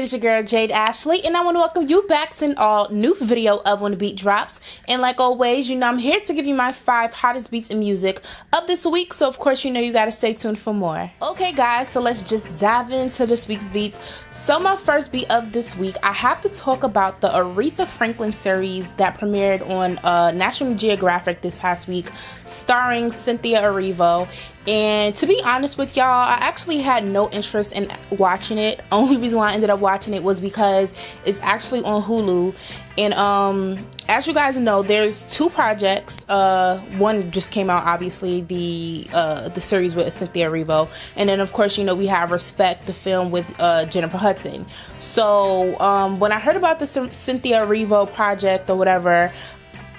It is your girl Jade Ashley, and I want to welcome you back to an all new video of When the Beat Drops. And like always, you know I'm here to give you my 5 hottest beats in music of this week, so of course you know you gotta stay tuned for more. Okay guys, so let's just dive into this week's beats. So my first beat of this week, I have to talk about the Aretha Franklin series that premiered on National Geographic this past week, starring Cynthia Erivo. And to be honest with y'all, I actually had no interest in watching it. Only reason why I ended up watching it was because it's actually on Hulu. And as you guys know, there's 2 projects. One just came out, obviously, the series with Cynthia Erivo, and then of course you know we have Respect, the film with Jennifer Hudson. So when I heard about the Cynthia Erivo project or whatever,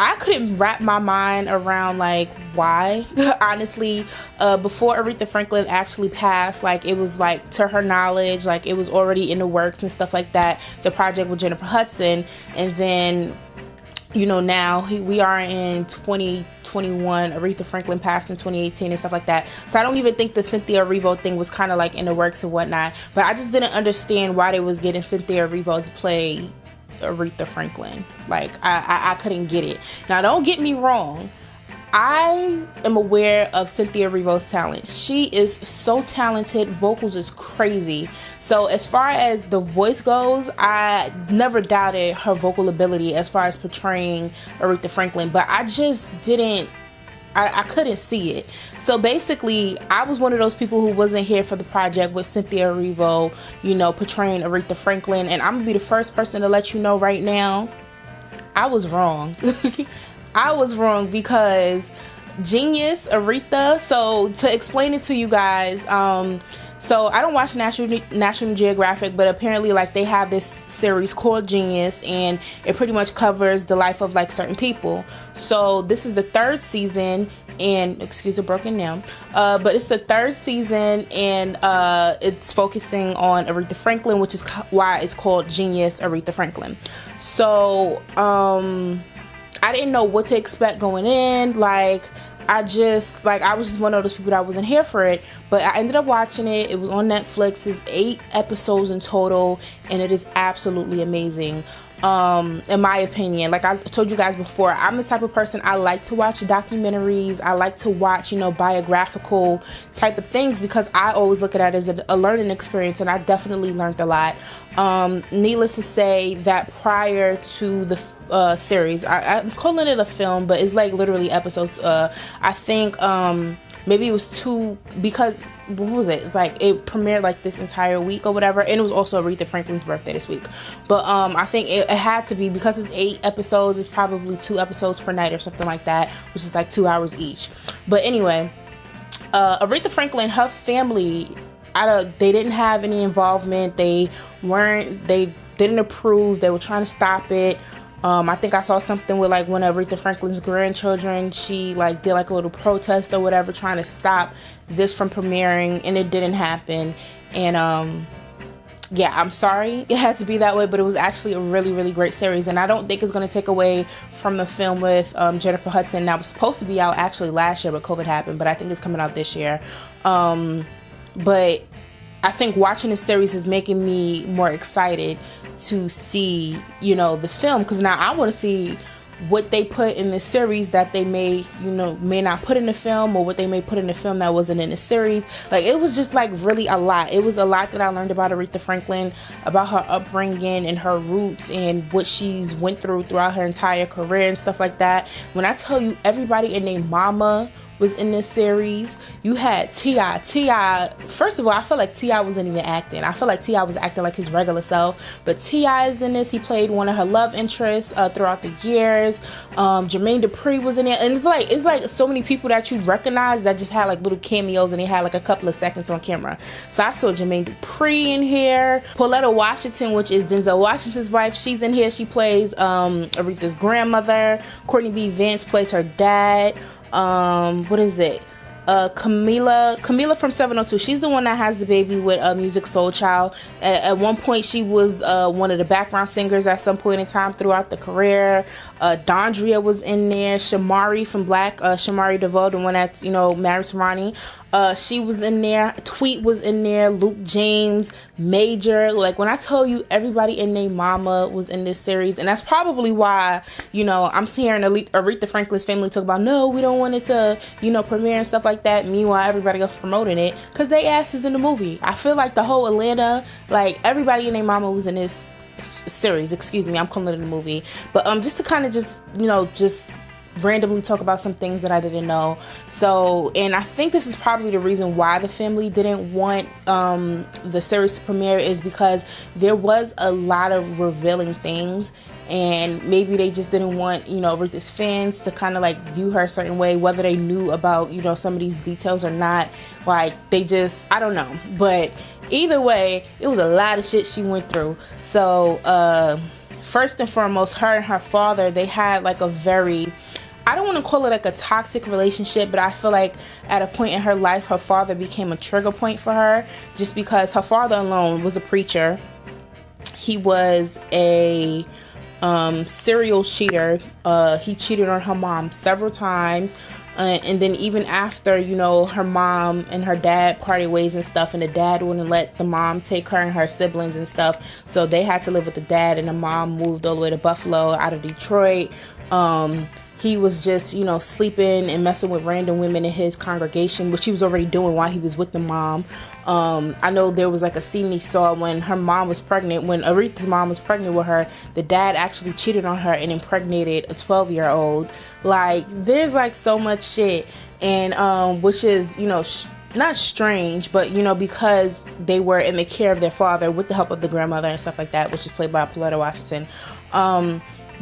I couldn't wrap my mind around like why. Honestly, before Aretha Franklin actually passed, like it was like, to her knowledge, like it was already in the works and stuff like that, the project with Jennifer Hudson. And then you know now we are in 2021, Aretha Franklin passed in 2018 and stuff like that. So I don't even think the Cynthia Erivo thing was kind of like in the works and whatnot, but I just didn't understand why they was getting Cynthia Erivo to play Aretha Franklin. Like I couldn't get it. Now don't get me wrong, I am aware of Cynthia Erivo's talent. She is so talented, vocals is crazy. So as far as the voice goes, I never doubted her vocal ability as far as portraying Aretha Franklin, but I just didn't, I couldn't see it. So basically, I was one of those people who wasn't here for the project with Cynthia Erivo, you know, portraying Aretha Franklin. And I'm gonna be the first person to let you know right now, I was wrong. I was wrong because Genius, Aretha. So to explain it to you guys, so I don't watch National Geographic, but apparently like they have this series called Genius, and it pretty much covers the life of like certain people. So this is the 3rd season, and excuse the broken down, but it's the 3rd season, and it's focusing on Aretha Franklin, which is why it's called Genius Aretha Franklin. So I didn't know what to expect going in. Like I was just one of those people that wasn't here for it, but I ended up watching it. It was on Netflix. It's 8 episodes in total, and it is absolutely amazing. In my opinion, like I told you guys before, I'm the type of person, I like to watch documentaries. I like to watch, you know, biographical type of things, because I always look at it as a learning experience, and I definitely learned a lot. Needless to say that prior to the series, I'm calling it a film, but it's like literally episodes. I think maybe it was 2, because what was it? It's like it premiered like this entire week or whatever, and it was also Aretha Franklin's birthday this week. But I think it had to be, because it's 8 episodes, it's probably 2 episodes per night or something like that, which is like 2 hours each. But anyway, Aretha Franklin, her family, they didn't have any involvement. They didn't approve. They were trying to stop it. I think I saw something with like one of Aretha Franklin's grandchildren. She like did like a little protest or whatever, trying to stop this from premiering, and it didn't happen. And yeah, I'm sorry it had to be that way, but it was actually a really, really great series, and I don't think it's going to take away from the film with Jennifer Hudson. That was supposed to be out actually last year, but COVID happened, but I think it's coming out this year. But I think watching the series is making me more excited to see, you know, the film, because now I want to see what they put in the series that they may not put in the film, or what they may put in the film that wasn't in the series. Like it was just like really a lot. It was a lot that I learned about Aretha Franklin, about her upbringing and her roots, and what she's went through throughout her entire career and stuff like that. When I tell you everybody and their mama was in this series, you had T.I. First of all, I feel like T.I. wasn't even acting. I feel like T.I. was acting like his regular self, but T.I. is in this. He played one of her love interests throughout the years. Jermaine Dupri was in it, and it's like so many people that you recognize that just had like little cameos, and they had like a couple of seconds on camera. So I saw Jermaine Dupri in here. Pauletta Washington, which is Denzel Washington's wife, she's in here. She plays Aretha's grandmother. Courtney B. Vance plays her dad. What is it? Camila from 702. She's the one that has the baby with Music Soul Child. At one point, she was one of the background singers at some point in time throughout the career. Dondria was in there. Shamari from Black, Shamari DeVoe, the one that's, married to Ronnie. She was in there. Tweet was in there. Luke James, Major. Like, when I tell you everybody and their mama was in this series, and that's probably why, I'm hearing Aretha Franklin's family talk about, no, we don't want it to, premiere and stuff like that. Meanwhile, everybody else promoting it because they asses in the movie. I feel like the whole Atlanta, like, everybody and their mama was in this series. Excuse me, I'm calling it a movie. But just to kind of just randomly talk about some things that I didn't know. So, and I think this is probably the reason why the family didn't want the series to premiere, is because there was a lot of revealing things, and maybe they just didn't want, Aretha's fans to kind of like view her a certain way, whether they knew about, some of these details or not. Like, they just, I don't know. But either way, it was a lot of shit she went through. So, first and foremost, her and her father, they had like a very, I don't want to call it like a toxic relationship, but I feel like at a point in her life, her father became a trigger point for her, just because her father alone was a preacher. He was a serial cheater. He cheated on her mom several times. And then even after, her mom and her dad parted ways and stuff, and the dad wouldn't let the mom take her and her siblings and stuff, so they had to live with the dad, and the mom moved all the way to Buffalo out of Detroit. He was just, sleeping and messing with random women in his congregation, which he was already doing while he was with the mom. I know there was like a scene he saw when her mom was pregnant, when Aretha's mom was pregnant with her, the dad actually cheated on her and impregnated a 12-year-old. Like, there's like so much shit, and which is, not strange, but, because they were in the care of their father with the help of the grandmother and stuff like that, which is played by Pauletta Washington.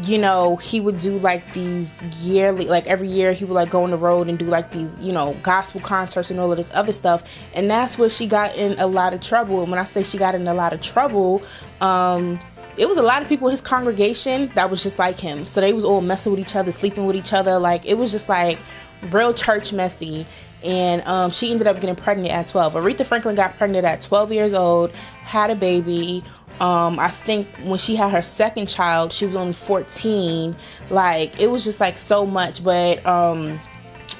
He would do like these yearly, like every year he would like go on the road and do like these, gospel concerts and all of this other stuff. And that's where she got in a lot of trouble. And when I say she got in a lot of trouble, it was a lot of people in his congregation that was just like him. So they was all messing with each other, sleeping with each other. Like, it was just like real church messy. And she ended up getting pregnant at 12. Aretha Franklin got pregnant at 12 years old, had a baby. I think when she had her second child, she was only 14. Like, it was just like so much. But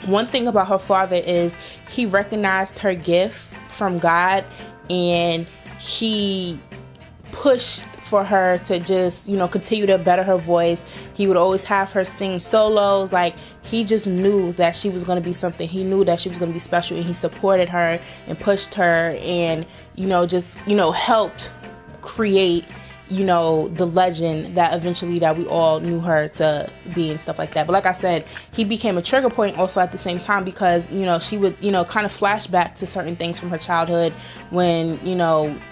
one thing about her father is he recognized her gift from God, and he pushed for her to just, continue to better her voice. He would always have her sing solos. Like, he just knew that she was going to be something. He knew that she was going to be special, and he supported her and pushed her, and, just, helped create, the legend that eventually that we all knew her to be and stuff like that. But like I said, he became a trigger point also at the same time, because, she would, kind of flash back to certain things from her childhood when,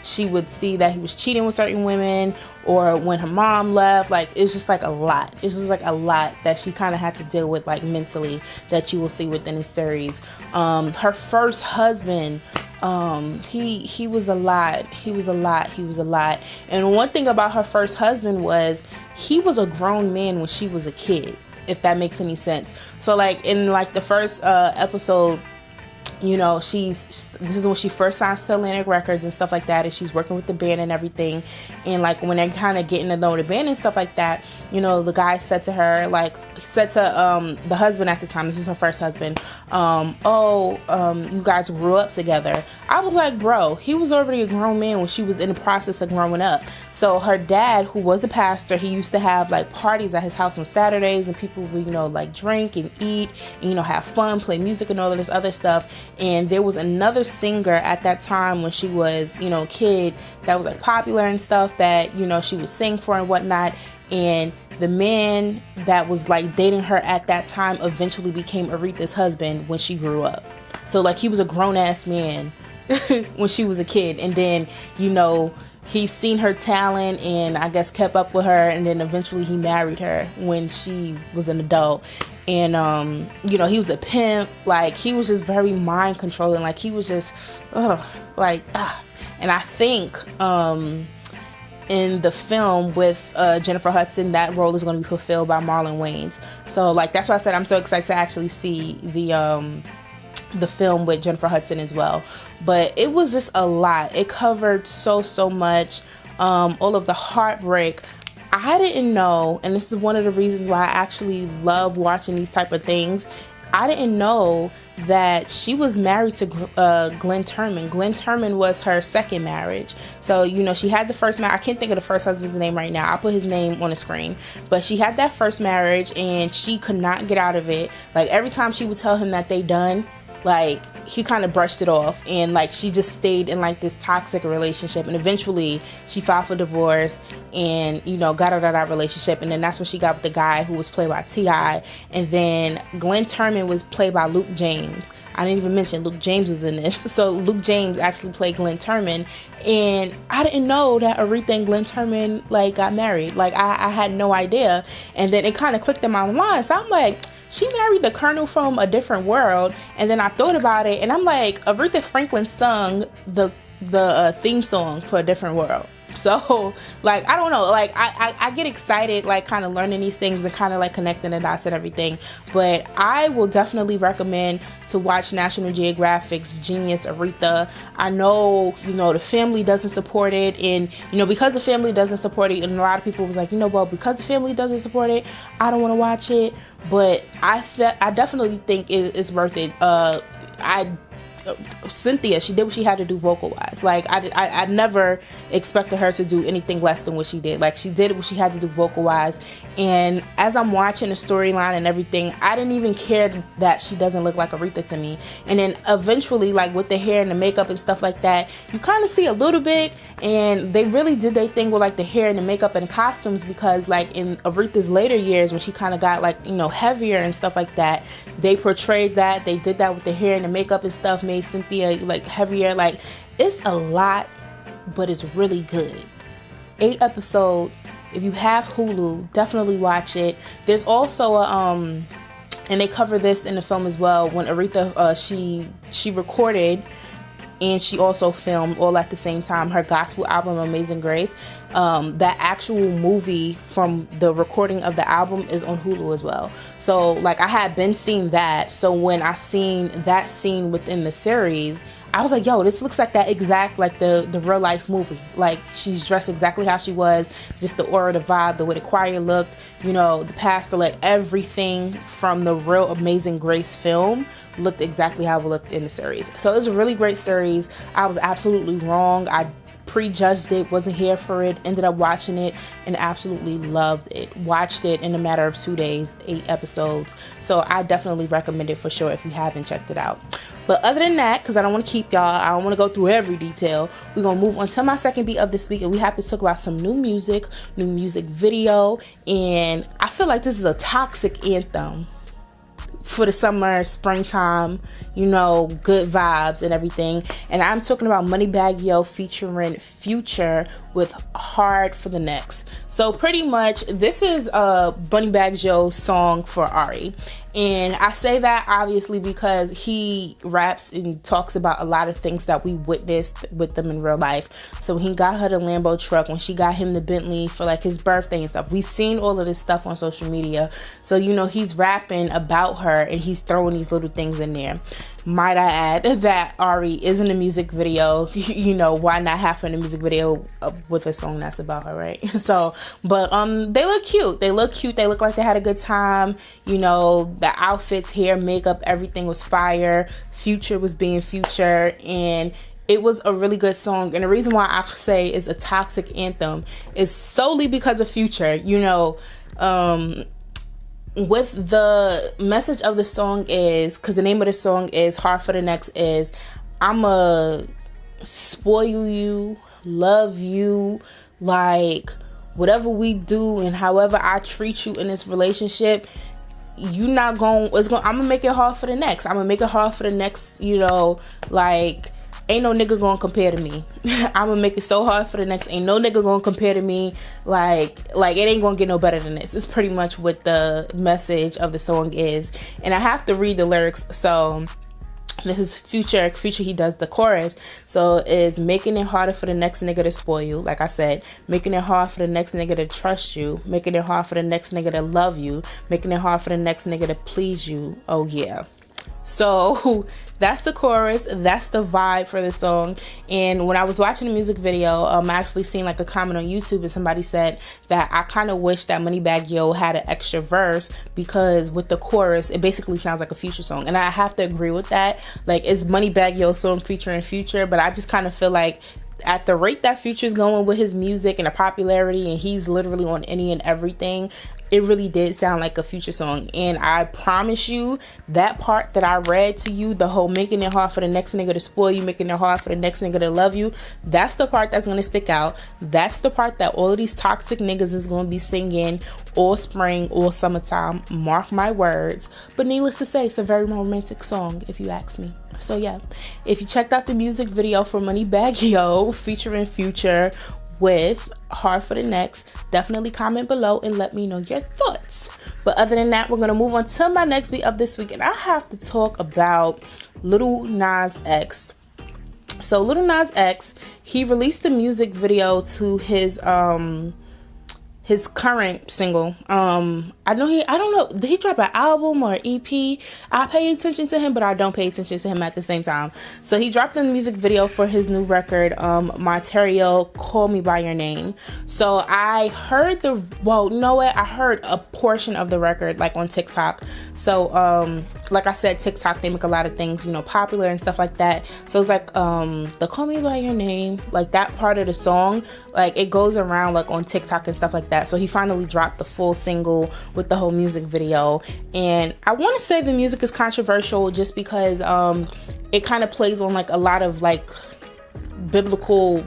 she would see that he was cheating with certain women, or when her mom left. Like, it's just like a lot. It's just like a lot that she kind of had to deal with, like, mentally, that you will see within the series. Her first husband, he was a lot. And one thing about her first husband was he was a grown man when she was a kid, if that makes any sense. So like in like the first episode, this is when she first signs to Atlantic Records and stuff like that, and she's working with the band and everything. And like when they're kind of getting to know the band and stuff like that, the guy said to her, the husband at the time, this was her first husband, you guys grew up together. I was like, bro, he was already a grown man when she was in the process of growing up. So her dad, who was a pastor, he used to have like parties at his house on Saturdays, and people would, like drink and eat and, have fun, play music and all of this other stuff. And there was another singer at that time when she was, a kid, that was like popular and stuff, that, she would sing for and whatnot. And the man that was like dating her at that time eventually became Aretha's husband when she grew up. So like he was a grown ass man when she was a kid. And then, he's seen her talent and I guess kept up with her. And then eventually he married her when she was an adult. And, he was a pimp. Like, he was just very mind controlling. Like, he was just, And I think, in the film with Jennifer Hudson, that role is going to be fulfilled by Marlon Wayans. So, like, that's why I said I'm so excited to actually see the film with Jennifer Hudson as well. But it was just a lot. It covered so much. All of the heartbreak, I didn't know, and this is one of the reasons why I actually love watching these type of things. I didn't know that she was married to Glenn Turman. Glenn Turman was her second marriage. So, you know, she had the first marriage. I can't think of the first husband's name right now. I'll put his name on the screen. But she had that first marriage, and she could not get out of it. Like, every time she would tell him that they done, like, he kind of brushed it off, and like she just stayed in like this toxic relationship, and eventually she filed for divorce and, you know, got out of that relationship. And then that's when she got with the guy who was played by T.I. And then Glenn Turman was played by Luke James. I didn't even mention Luke James was in this. So Luke James actually played Glenn Turman, and I didn't know that Aretha and Glenn Turman like got married. Like, I had no idea. And then it kind of clicked in my mind. So I'm like, she married the Colonel from a different world. And then I thought about it, and I'm like, Aretha Franklin sung the theme song for A Different World. So, like, I don't know, like, I get excited, like, kind of learning these things and kind of, like, connecting the dots and everything. But I will definitely recommend to watch National Geographic's Genius Aretha. I know, you know, the family doesn't support it, and, you know, because the family doesn't support it, and a lot of people was like, you know, well, because the family doesn't support it, I don't want to watch it. But I definitely think it's worth it. Cynthia, she did what she had to do vocal wise. Like, I never expected her to do anything less than what she did. Like, she did what she had to do vocal wise. And as I'm watching the storyline and everything, I didn't even care that she doesn't look like Aretha to me. And then eventually, like, with the hair and the makeup and stuff like that, you kind of see a little bit. And they really did their thing with like the hair and the makeup and costumes, because like in Aretha's later years, when she kind of got like, you know, heavier and stuff like that, they portrayed that. They did that with the hair and the makeup and stuff, made Cynthia like heavier. Like, it's a lot, but it's really good. 8 episodes. If you have Hulu, definitely watch it. There's also a and they cover this in the film as well, when Aretha she recorded and she also filmed all at the same time her gospel album Amazing Grace. That actual movie from the recording of the album is on Hulu as well. So like, I had been seeing that, so when I seen that scene within the series, I was like, yo, this looks like that exact, like the real life movie. Like, she's dressed exactly how she was, just the aura, the vibe, the way the choir looked, you know, the pastor, like everything from the real Amazing Grace film looked exactly how it looked in the series. So it was a really great series. I was absolutely wrong. I prejudged it, wasn't here for it, ended up watching it and absolutely loved it. Watched it in a matter of 2 days, 8 episodes. So I definitely recommend it for sure if you haven't checked it out. But other than that, because I don't want to keep y'all, I don't want to go through every detail, we're going to move on to my second beat of this week, and we have to talk about some new music video. And I feel like this is a toxic anthem for the summer, springtime, you know, good vibes and everything. And I'm talking about MoneyBagg Yo featuring Future with Hard for the Next. So pretty much this is MoneyBagg Yo's song for Ari. And I say that obviously because he raps and talks about a lot of things that we witnessed with them in real life. So he got her the Lambo truck, when she got him the Bentley for like his birthday and stuff. We've seen all of this stuff on social media. So, you know, he's rapping about her and he's throwing these little things in there. Might I add that Ari is in a music video. You know, why not have her in a music video with a song that's about her, right? So, but they look cute. They look like they had a good time. You know, the outfits, hair, makeup, everything was fire. Future was being Future, and it was a really good song. And the reason why I say it's a toxic anthem is solely because of Future. You know, with the message of the song is, because the name of the song is Hard for the Next, is I'ma spoil you, love you, like whatever we do and however I treat you in this relationship, you not going, I'm gonna make it hard for the next. I'm gonna make it hard for the next, you know, like ain't no nigga gonna compare to me. I'm gonna make it so hard for the next. Ain't no nigga gonna compare to me. Like it ain't gonna get no better than this. It's pretty much what the message of the song is. And I have to read the lyrics. So this is Future. He does the chorus. So it's making it harder for the next nigga to spoil you. Like I said, making it hard for the next nigga to trust you. Making it hard for the next nigga to love you. Making it hard for the next nigga to please you. Oh yeah. So that's the chorus, that's the vibe for the song. And when I was watching the music video, I actually seen like a comment on YouTube, and somebody said that I kind of wish that MoneyBagg Yo had an extra verse, because with the chorus it basically sounds like a Future song. And I have to agree with that. Like, it's MoneyBagg Yo song featuring Future, but I just kind of feel like at the rate that Future's going with his music and the popularity, and he's literally on any and everything, it really did sound like a Future song. And I promise you, that part that I read to you, the whole making it hard for the next nigga to spoil you, making it hard for the next nigga to love you, that's the part that's going to stick out. That's the part that all of these toxic niggas is going to be singing all spring, all summertime. Mark my words. But needless to say, it's a very romantic song, if you ask me. So yeah, if you checked out the music video for MoneyBagg Yo featuring Future with Hard for the Next, definitely comment below and let me know your thoughts. But other than that, we're going to move on to my next beat of this week, and I have to talk about Lil Nas X. So Lil Nas X, he released the music video to his current single. I don't know, did he drop an album or an EP? I pay attention to him, but I don't pay attention to him at the same time. So he dropped the music video for his new record, Montero, Call Me By Your Name. So I heard I heard a portion of the record, like on TikTok. So like I said, TikTok, they make a lot of things, you know, popular and stuff like that. So it's like the Call Me By Your Name, like that part of the song, like it goes around like on TikTok and stuff like that. So he finally dropped the full single with the whole music video, and I want to say the music is controversial just because it kind of plays on like a lot of like biblical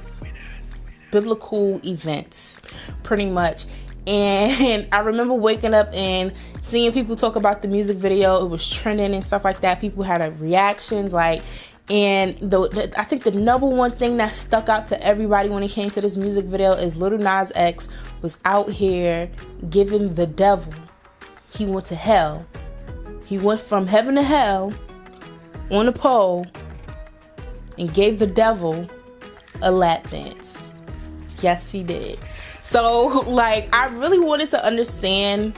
events, pretty much. And I remember waking up and seeing people talk about the music video. It was trending and stuff like that. People had reactions, like, and I think the number one thing that stuck out to everybody when it came to this music video is Lil Nas X was out here giving the devil, he went to hell. He went from heaven to hell on a pole and gave the devil a lap dance. Yes, he did. So, like, I really wanted to understand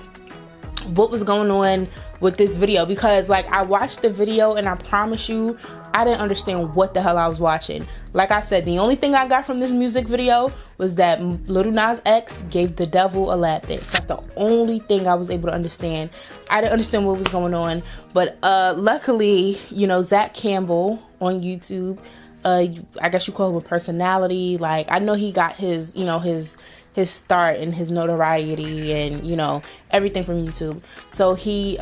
what was going on with this video, because like I watched the video and I promise you I didn't understand what the hell I was watching. Like I said, the only thing I got from this music video was that Lil Nas X gave the devil a lap dance. That's the only thing I was able to understand. I didn't understand what was going on, but luckily, you know, Zach Campbell on YouTube, I guess you call him a personality. Like, I know he got his, you know, his start and his notoriety and, you know, everything from YouTube. So he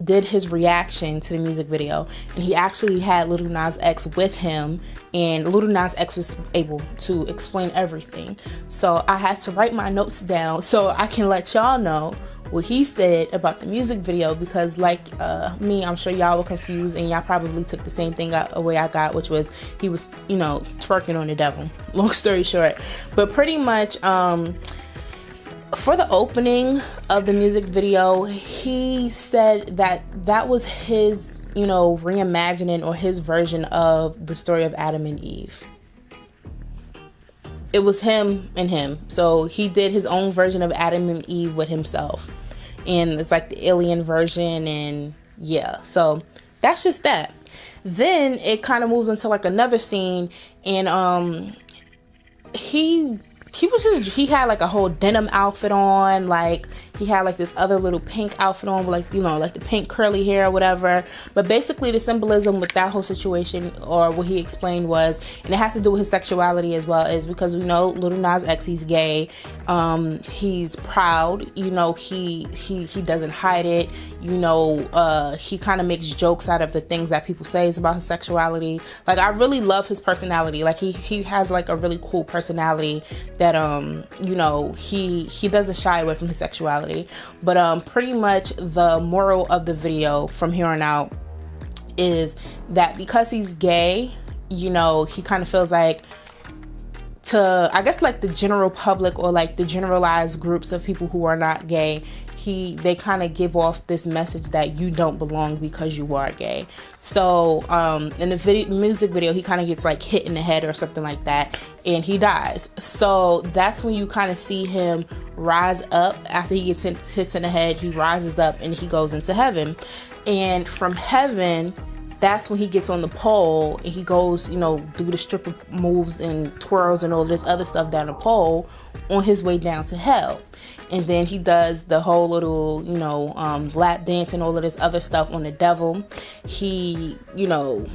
did his reaction to the music video, and he actually had Lil Nas X with him, and Lil Nas X was able to explain everything. So I had to write my notes down so I can let y'all know what he said about the music video, because like me, I'm sure y'all were confused and y'all probably took the same thing away I got, which was he was, you know, twerking on the devil. Long story short. But pretty much for the opening of the music video, he said that that was his, you know, reimagining or his version of the story of Adam and Eve. It was him and him. So he did his own version of Adam and Eve with himself. And it's like the alien version, and yeah. So that's just that. Then it kind of moves into like another scene, and he had like a whole denim outfit on, like he had like this other little pink outfit on with, like, you know, like the pink curly hair or whatever. But basically the symbolism with that whole situation, or what he explained, was, and it has to do with his sexuality as well, is because we know Lil Nas X, he's gay, he's proud, you know, he doesn't hide it, you know, he kind of makes jokes out of the things that people say about his sexuality. Like, I really love his personality. Like he has like a really cool personality that you know, he doesn't shy away from his sexuality. But pretty much the moral of the video from here on out is that because he's gay, you know, he kind of feels like to, I guess, like the general public or like the generalized groups of people who are not gay, they kind of give off this message that you don't belong because you are gay. So in the music video, he kind of gets like hit in the head or something like that, and he dies. So that's when you kind of see him rise up. After he gets hit in the head, he rises up and he goes into heaven. And from heaven, that's when he gets on the pole and he goes, you know, do the stripper moves and twirls and all this other stuff down the pole on his way down to hell. And then he does the whole little, you know, lap dance and all of this other stuff on the devil. He, you know,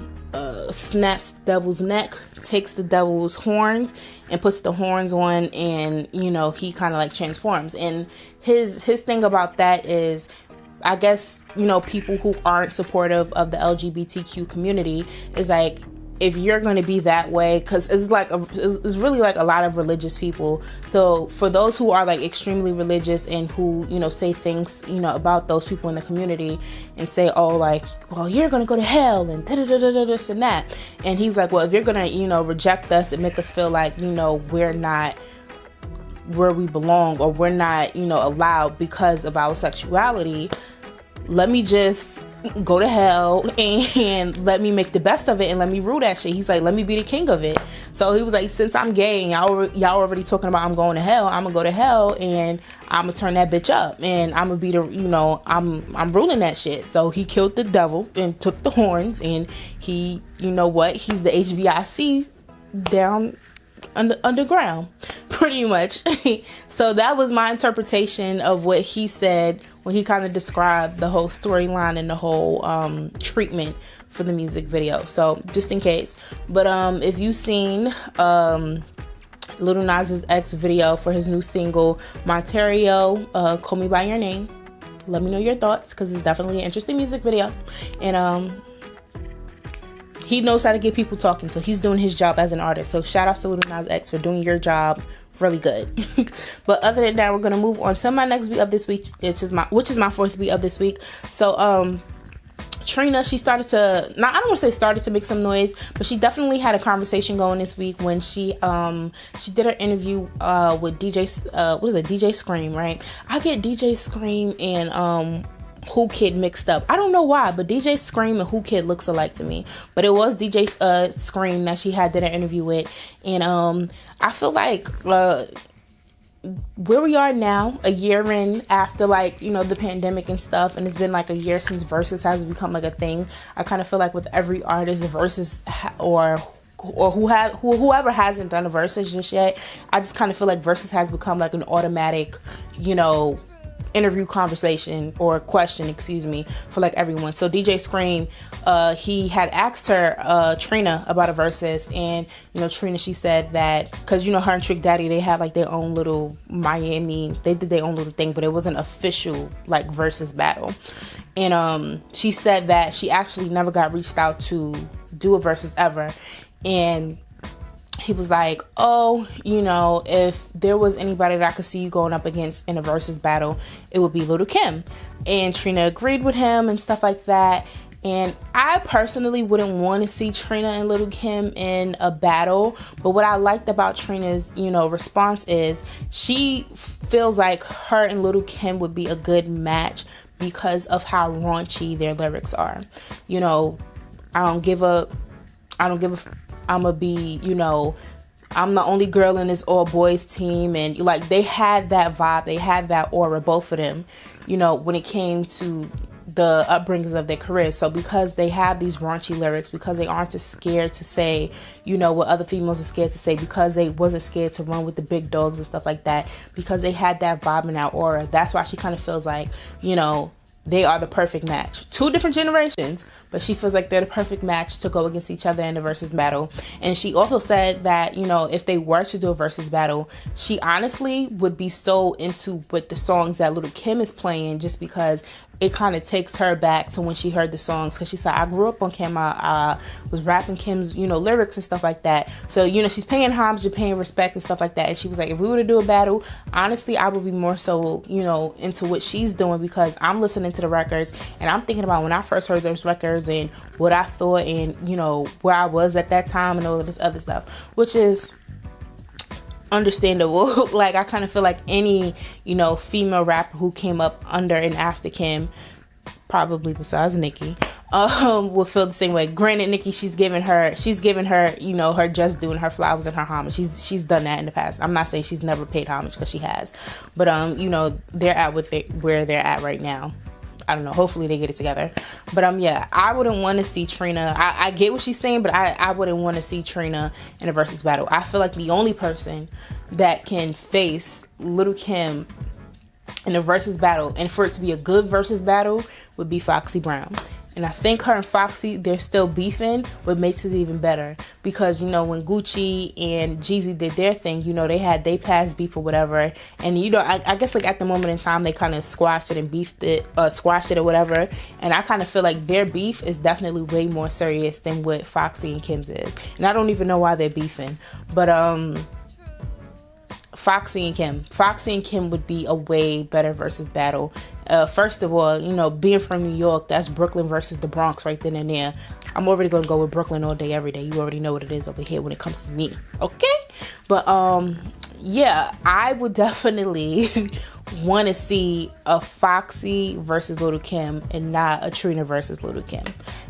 snaps the devil's neck, takes the devil's horns and puts the horns on, and, you know, he kind of like transforms. And his thing about that is, I guess, you know, people who aren't supportive of the LGBTQ community is like, if you're going to be that way, because it's like it's really like a lot of religious people. So for those who are like extremely religious and who, you know, say things, you know, about those people in the community and say, oh, like, well, you're going to go to hell and this and that. And he's like, well, if you're going to, you know, reject us and make us feel like, you know, we're not where we belong, or we're not, you know, allowed because of our sexuality, let me just go to hell and let me make the best of it and let me rule that shit. He's like, let me be the king of it. So he was like, since I'm gay and y'all already talking about I'm going to hell, I'm gonna go to hell and I'm gonna turn that bitch up and I'm gonna be the, you know, I'm ruling that shit. So he killed the devil and took the horns, and he, you know what, he's the HBIC down underground, pretty much. So that was my interpretation of what he said when he kind of described the whole storyline and the whole treatment for the music video. So just in case. But if you've seen Lil Nas X video for his new single Montero, Call Me By Your Name, let me know your thoughts, because it's definitely an interesting music video. And he knows how to get people talking, so he's doing his job as an artist. So shout out to Lil Nas X for doing your job really good. But other than that, we're gonna move on to my next beat of this week, which is my fourth beat of this week. So Trina, she started to, I don't want to say started to make some noise, but she definitely had a conversation going this week when she did her interview with DJ Scream, right? I get DJ Scream and Who Kid mixed up. I don't know why, but DJ Scream and Who Kid looks alike to me. But it was DJ Scream that she did an interview with. And I feel like where we are now, a year in after, like, you know, the pandemic and stuff, and it's been like a year since Verzuz has become like a thing. I kind of feel like with every artist, Verzuz or whoever hasn't done a Verzuz just yet, I just kind of feel like Verzuz has become like an automatic, you know, interview conversation or question, for like everyone. So DJ Scream, he had asked her, Trina, about a Verzuz, and, you know, Trina, she said that, because, you know, her and Trick Daddy, they had like their own little they did their own little thing, but it wasn't official like Verzuz battle. And she said that she actually never got reached out to do a Verzuz ever. And he was like, oh, you know, if there was anybody that I could see you going up against in a Verzuz battle, it would be Lil Kim. And Trina agreed with him and stuff like that. And I personally wouldn't want to see Trina and Lil Kim in a battle. But what I liked about Trina's, you know, response is she feels like her and Lil Kim would be a good match because of how raunchy their lyrics are. You know, I'm gonna be, you know, I'm the only girl in this all boys team. And like, they had that vibe, they had that aura, both of them, you know, when it came to the upbringings of their careers. So because they have these raunchy lyrics, because they aren't as scared to say, you know, what other females are scared to say, because they wasn't scared to run with the big dogs and stuff like that, because they had that vibe and that aura, that's why she kind of feels like, you know, they are the perfect match. Two different generations, but she feels like they're the perfect match to go against each other in the Verzuz battle. And she also said that, you know, if they were to do a Verzuz battle, she honestly would be so into with the songs that Lil Kim is playing, just because it kind of takes her back to when she heard the songs, because she said, I grew up on Kim, I was rapping Kim's, you know, lyrics and stuff like that. So, you know, she's paying homage and paying respect and stuff like that. And she was like, if we were to do a battle, honestly, I would be more so, you know, into what she's doing, because I'm listening to the records and I'm thinking about when I first heard those records and what I thought and, you know, where I was at that time and all of this other stuff, which is understandable. Like, I kind of feel like any, you know, female rapper who came up under and after Kim, probably besides Nicki, will feel the same way. Granted, Nicki, she's given her, you know, her just doing her flowers and her homage. She's done that in the past. I'm not saying she's never paid homage, because she has, but you know, they're at where they're at right now. I don't know. Hopefully they get it together. But yeah, I wouldn't want to see Trina. I get what she's saying, but I wouldn't want to see Trina in a Verzuz battle. I feel like the only person that can face Lil Kim in a Verzuz battle, and for it to be a good Verzuz battle, would be Foxy Brown. And I think her and Foxy, they're still beefing, what makes it even better. Because, you know, when Gucci and Jeezy did their thing, you know, they past beef or whatever. And, you know, I guess, like, at the moment in time, they kind of squashed it and squashed it or whatever. And I kind of feel like their beef is definitely way more serious than what Foxy and Kim's is. And I don't even know why they're beefing. But, Foxy and Kim would be a way better Verzuz battle. First of all, you know, being from New York, that's Brooklyn versus the Bronx right then and there. I'm already gonna go with Brooklyn all day, every day. You already know what it is over here when it comes to me, okay? But yeah, I would definitely want to see a Foxy versus Lil Kim and not a Trina versus Lil Kim.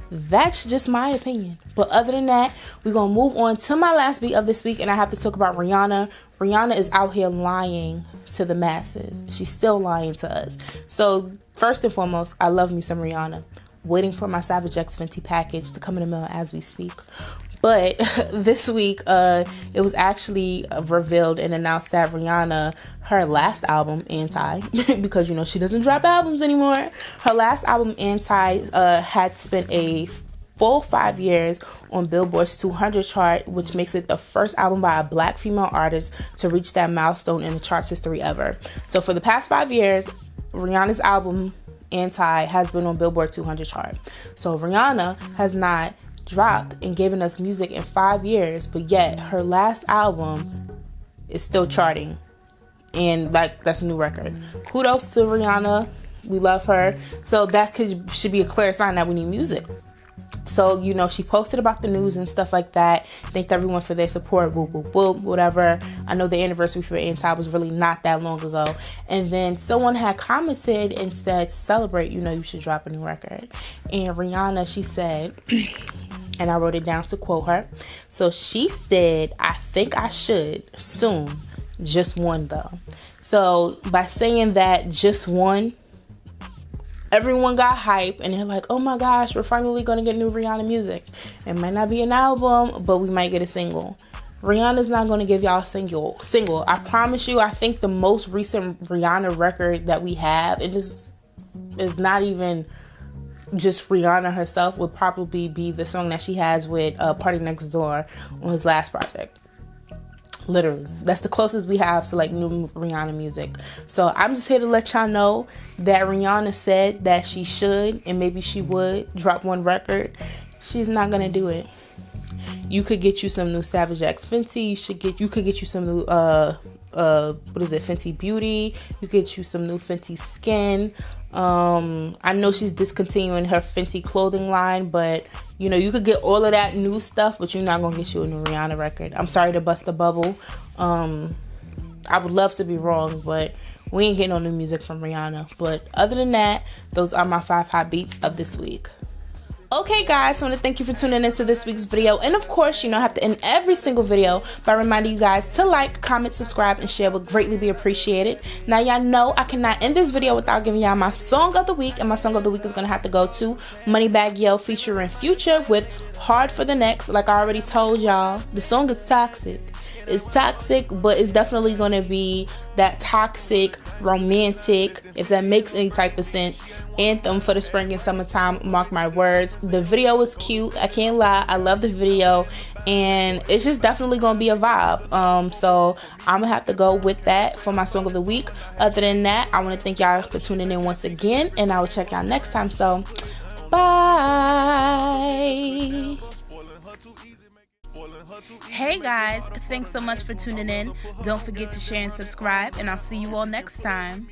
That's just my opinion. But other than that, we're going to move on to my last beat of this week, and I have to talk about Rihanna. Rihanna is out here lying to the masses. She's still lying to us. So first and foremost, I love me some Rihanna. Waiting for my Savage X Fenty package to come in the mail as we speak. But this week, it was actually revealed and announced that Rihanna, her last album, Anti, because, you know, she doesn't drop albums anymore. Her last album, Anti, had spent a full 5 years on Billboard's 200 chart, which makes it the first album by a black female artist to reach that milestone in the chart's history ever. So for the past 5 years, Rihanna's album, Anti, has been on Billboard 200 chart. So Rihanna has not dropped and given us music in 5 years, but yet her last album is still charting, and like, that's a new record. Kudos to Rihanna. We love her. So that should be a clear sign that we need music. So, you know, she posted about the news and stuff like that. Thanked everyone for their support, whoop, whoop, whoop, whatever. I know the anniversary for Anti was really not that long ago. And then someone had commented and said, to celebrate, you know, you should drop a new record. And Rihanna, she said, and I wrote it down to quote her. So she said, I think I should soon, just one though. So by saying that, just one, everyone got hype and they're like, oh my gosh, we're finally going to get new Rihanna music. It might not be an album, but we might get a single. Rihanna's not going to give y'all a single. I promise you, I think the most recent Rihanna record that we have, it is not even just Rihanna herself, would probably be the song that she has with Party Next Door on his last project. Literally, that's the closest we have to like new Rihanna music. So I'm just here to let y'all know that Rihanna said that she should and maybe she would drop one record. She's not gonna do it. You could get you some new Savage X Fenty. You could get you some new Fenty Beauty. You could get you some new Fenty Skin. I know she's discontinuing her Fenty clothing line, but you know, you could get all of that new stuff, but you're not gonna get you a new Rihanna record. I'm sorry to bust the bubble. I would love to be wrong, but we ain't getting no new music from Rihanna. But other than that, those are my 5 hot beats of this week. Okay guys, so I want to thank you for tuning into this week's video, and of course, you know, I have to end every single video by reminding you guys to like, comment, subscribe, and share would greatly be appreciated. Now y'all know I cannot end this video without giving y'all my song of the week, and my song of the week is going to have to go to MoneyBagg Yo featuring Future with Hard for the Next. Like I already told y'all, the song is toxic. It's toxic, but it's definitely going to be that toxic, romantic, if that makes any type of sense, anthem for the spring and summertime, mark my words. The video was cute, I can't lie, I love the video, and it's just definitely going to be a vibe. So I'm going to have to go with that for my song of the week. Other than that, I want to thank y'all for tuning in once again, and I will check y'all next time. So, bye. Hey guys, thanks so much for tuning in. Don't forget to share and subscribe, and I'll see you all next time.